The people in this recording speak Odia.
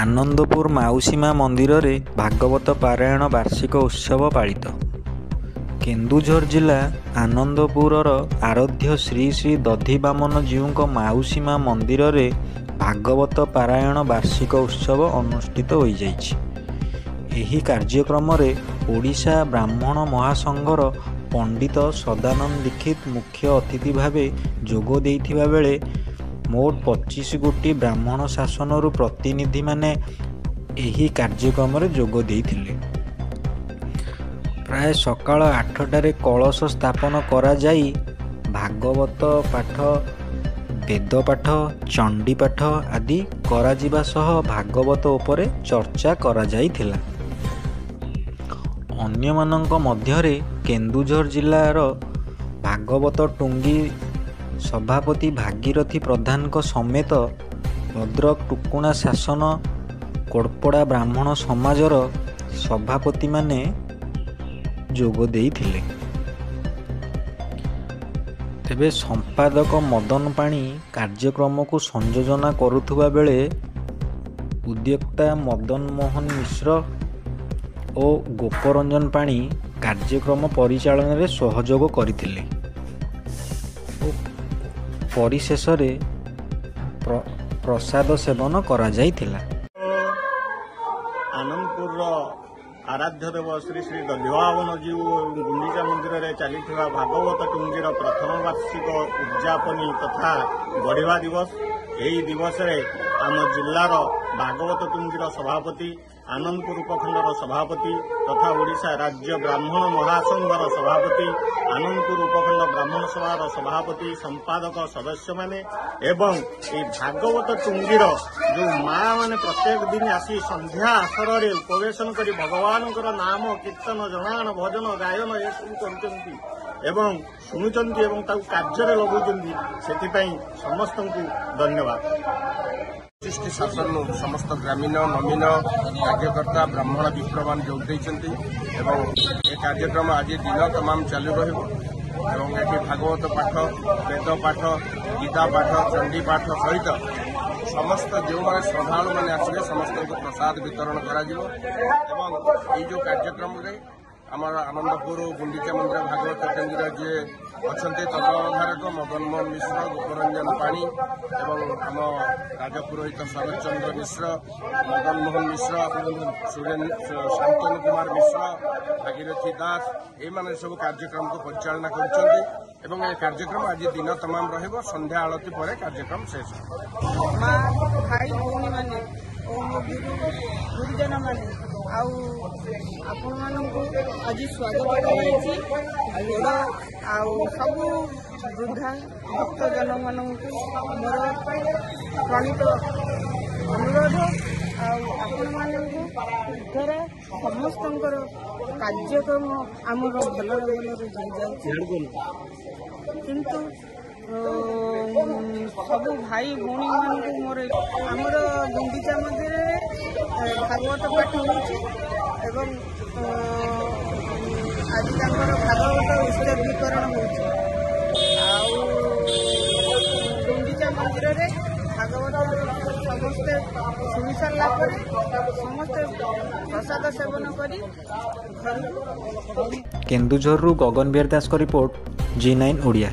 ଆନନ୍ଦପୁର ମାଉସୀମା ମନ୍ଦିରରେ ଭାଗବତ ପାରାୟଣ ବାର୍ଷିକ ଉତ୍ସବ ପାଳିତ। କେନ୍ଦୁଝର ଜିଲ୍ଲା ଆନନ୍ଦପୁରର ଆରାଧ୍ୟ ଶ୍ରୀ ଶ୍ରୀ ଦଧିବାମନ ଜୀଉଙ୍କ ମାଉସୀମା ମନ୍ଦିରରେ ଭାଗବତ ପାରାୟଣ ବାର୍ଷିକ ଉତ୍ସବ ଅନୁଷ୍ଠିତ ହୋଇଯାଇଛି। ଏହି କାର୍ଯ୍ୟକ୍ରମରେ ଓଡ଼ିଶା ବ୍ରାହ୍ମଣ ମହାସଂଘର ପଣ୍ଡିତ ସଦାନନ୍ଦ ଦୀକ୍ଷିତ ମୁଖ୍ୟ ଅତିଥି ଭାବେ ଯୋଗ ଦେଇଥିବା ବେଳେ ମୋଟ 25 ଗୋଟି ବ୍ରାହ୍ମଣ ଶାସନରୁ ପ୍ରତିନିଧିମାନେ ଏହି କାର୍ଯ୍ୟକ୍ରମରେ ଯୋଗ ଦେଇଥିଲେ। ପ୍ରାୟ ସକାଳ 8ଟାରେ କଳସ ସ୍ଥାପନ କରାଯାଇ ଭାଗବତ ପାଠ, ବେଦ ପାଠ, ଚଣ୍ଡୀ ପାଠ ଆଦି କରାଯିବା ସହ ଭାଗବତ ଉପରେ ଚର୍ଚ୍ଚା କରାଯାଇଥିଲା। ଅନ୍ୟମାନଙ୍କ ମଧ୍ୟରେ କେନ୍ଦୁଝର ଜିଲ୍ଲାର ଭାଗବତ ଟୁଙ୍ଗି ସଭାପତି ଭାଗୀରଥୀ ପ୍ରଧାନଙ୍କ ସମେତ ଭଦ୍ରକ ଟୁକୁଣା ଶାସନ କୋଡ଼ପଡ଼ା ବ୍ରାହ୍ମଣ ସମାଜର ସଭାପତିମାନେ ଯୋଗ ଦେଇଥିଲେ। ତେବେ ସମ୍ପାଦକ ମଦନ ପାଣି କାର୍ଯ୍ୟକ୍ରମକୁ ସଂଯୋଜନା କରୁଥିବା ବେଳେ ଉଦ୍ୟୋକ୍ତା ମଦନ ମୋହନ ମିଶ୍ର ଓ ଗୋପରଞ୍ଜନ ପାଣି କାର୍ଯ୍ୟକ୍ରମ ପରିଚାଳନାରେ ସହଯୋଗ କରିଥିଲେ। ପରିଶେଷରେ ପ୍ରସାଦ ସେବନ କରାଯାଇଥିଲା। ଆନନ୍ଦପୁରର ଆରାଧ୍ୟ ଦେବ ଶ୍ରୀ ଶ୍ରୀ ଦଧିବାମନ ଜୀଉ ଗୁଣ୍ଡିଚା ମନ୍ଦିରରେ ଚାଲିଥିବା ଭାଗବତ ଟୁଙ୍ଗିର ପ୍ରଥମ ବାର୍ଷିକ ଉଦ୍ଯାପନୀ ତଥା ଗଢ଼ିବା ଦିବସ। ଏହି ଦିବସରେ ଆମ ଜିଲ୍ଲାର ଭାଗବତ ଟୁଙ୍ଗିର ସଭାପତି, ଆନନ୍ଦପୁର ଉପଖଣ୍ଡର ସଭାପତି ତଥା ଓଡ଼ିଶା ରାଜ୍ୟ ବ୍ରାହ୍ମଣ ମହାସଂଘର ସଭାପତି, ଆନନ୍ଦପୁର ଉପଖଣ୍ଡ ବ୍ରାହ୍ମଣ ସଭାର ସଭାପତି, ସମ୍ପାଦକ ସଦସ୍ୟମାନେ ଏବଂ ଏହି ଭାଗବତ ଟୁଙ୍ଗିର ଯେଉଁ ମା' ମାନେ ପ୍ରତ୍ୟେକ ଦିନ ଆସି ସନ୍ଧ୍ୟା ଆସରରେ ଉପବେଶନ କରି ଭଗବାନଙ୍କର ନାମ କୀର୍ତ୍ତନ, ଜଣାଣ, ଭଜନ, ଗାୟନ ଏସବୁ କରୁଛନ୍ତି ଏବଂ ଶୁଣୁଛନ୍ତି ଏବଂ ତାକୁ କାର୍ଯ୍ୟରେ ଲଗାଉଛନ୍ତି, ସେଥିପାଇଁ ସମସ୍ତଙ୍କୁ ଧନ୍ୟବାଦ। ଶାସନରୁ ସମସ୍ତ ଗ୍ରାମୀଣ ନମୀନ କାର୍ଯ୍ୟକର୍ତ୍ତା ବ୍ରାହ୍ମଣ ବିପ୍ରମାନେ ଯୋଗ ଦେଇଛନ୍ତି ଏବଂ ଏ କାର୍ଯ୍ୟକ୍ରମ ଆଜି ଦିନ ତମାମ ଚାଲୁ ରହିବ ଏବଂ ଏଠି ଭାଗବତ ପାଠ, ବେଦ ପାଠ, ଗୀତା ପାଠ, ଚଣ୍ଡୀ ପାଠ ସହିତ ସମସ୍ତ ଯେଉଁମାନେ ଶ୍ରଦ୍ଧାଳୁମାନେ ଆସିବେ ସମସ୍ତଙ୍କୁ ପ୍ରସାଦ ବିତରଣ କରାଯିବ ଏବଂ ଏଇ ଯେଉଁ କାର୍ଯ୍ୟକ୍ରମରେ ଆମର ଆନନ୍ଦପୁର ଗୁଣ୍ଡିଚା ମନ୍ଦିର ଭାଗବତ କେନ୍ଦ୍ର ଯିଏ ଅଛନ୍ତି ତତ୍ତ୍ୱାବଧାରକ ମଦନ ମୋହନ ମିଶ୍ର, ଗୋପରଞ୍ଜନ ପାଣି ଏବଂ ଆମ ରାଜପୁରୋହିତ ଶରତଚନ୍ଦ୍ର ମିଶ୍ର, ମଦନ ମୋହନ ମିଶ୍ର, ଶାନ୍ତନୁ କୁମାର ମିଶ୍ର, ଭାଗୀରଥୀ ଦାସ ଏମାନେ ସବୁ କାର୍ଯ୍ୟକ୍ରମକୁ ପରିଚାଳନା କରୁଛନ୍ତି ଏବଂ ଏ କାର୍ଯ୍ୟକ୍ରମ ଆଜି ଦିନ ତମାମ ରହିବ। ସନ୍ଧ୍ୟା ଆଳତି ପରେ କାର୍ଯ୍ୟକ୍ରମ ଶେଷ। ମା, ଭାଇ ଭଉଣୀମାନେ ଓ ମୋ ଗୁରୁଜନମାନେ ଆଉ ଆପଣମାନଙ୍କୁ ଆଜି ସ୍ୱାଗତ କରାଯାଇଛି। ବଡ଼ ଆଉ ସବୁ ବୃଦ୍ଧା ଭକ୍ତଜନମାନଙ୍କୁ ମୋର ପ୍ରଣୀତ ଅନୁରୋଧ ଆଉ ଆପଣମାନଙ୍କୁ ଦ୍ୱାରା ସମସ୍ତଙ୍କର କାର୍ଯ୍ୟକ୍ରମ ଆମର ଭଲରେ ଭଲରେ ହୋଇଯାଉଛି, କିନ୍ତୁ ସବୁ ଭାଇ ଭଉଣୀମାନଙ୍କୁ ମୋର ଆମର ଗୁଣ୍ଡିଚା ମନ୍ଦିରରେ ଭାଗବତ ପାଠ ହେଉଛି ଏବଂ ଆଜି ତାଙ୍କର ଭାଗବତ ଉତ୍ସର୍ଗୀକରଣ ହେଉଛି ଆଉ ଗୁଣ୍ଡିଚା ମନ୍ଦିରରେ ଭାଗବତ ସମସ୍ତେ ଶୁଣି ସାରିଲା ପରେ ସମସ୍ତେ ପ୍ରସାଦ ସେବନ କରି ଘରକୁ। କେନ୍ଦୁଝରରୁ ଗଗନ ବିହାର ଦାସଙ୍କ ରିପୋର୍ଟ, G9 ଓଡ଼ିଆ।